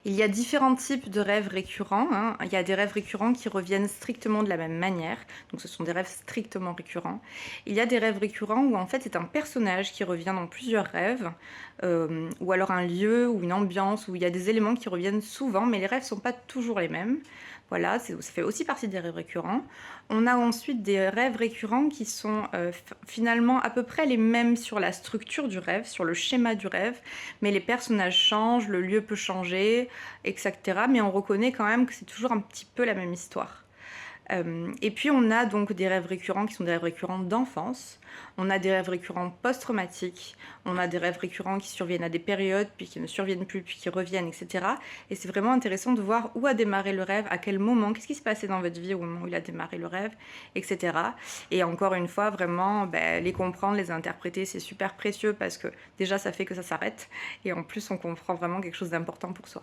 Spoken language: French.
Il y a différents types de rêves récurrents, hein. Il y a des rêves récurrents qui reviennent strictement de la même manière, donc ce sont des rêves strictement récurrents. Il y a des rêves récurrents où en fait c'est un personnage qui revient dans plusieurs rêves, ou alors un lieu ou une ambiance où il y a des éléments qui reviennent souvent, mais les rêves sont pas toujours les mêmes. Voilà, ça fait aussi partie des rêves récurrents. On a ensuite des rêves récurrents qui sont finalement à peu près les mêmes sur la structure du rêve, sur le schéma du rêve, mais les personnages changent, le lieu peut changer, etc. Mais on reconnaît quand même que c'est toujours un petit peu la même histoire. Et puis on a donc des rêves récurrents qui sont des rêves récurrents d'enfance, on a des rêves récurrents post-traumatiques, on a des rêves récurrents qui surviennent à des périodes, puis qui ne surviennent plus, puis qui reviennent, etc. Et c'est vraiment intéressant de voir où a démarré le rêve, à quel moment, qu'est-ce qui se passait dans votre vie au moment où il a démarré le rêve, etc. Et encore une fois, vraiment, les comprendre, les interpréter, c'est super précieux parce que déjà ça fait que ça s'arrête, et en plus on comprend vraiment quelque chose d'important pour soi.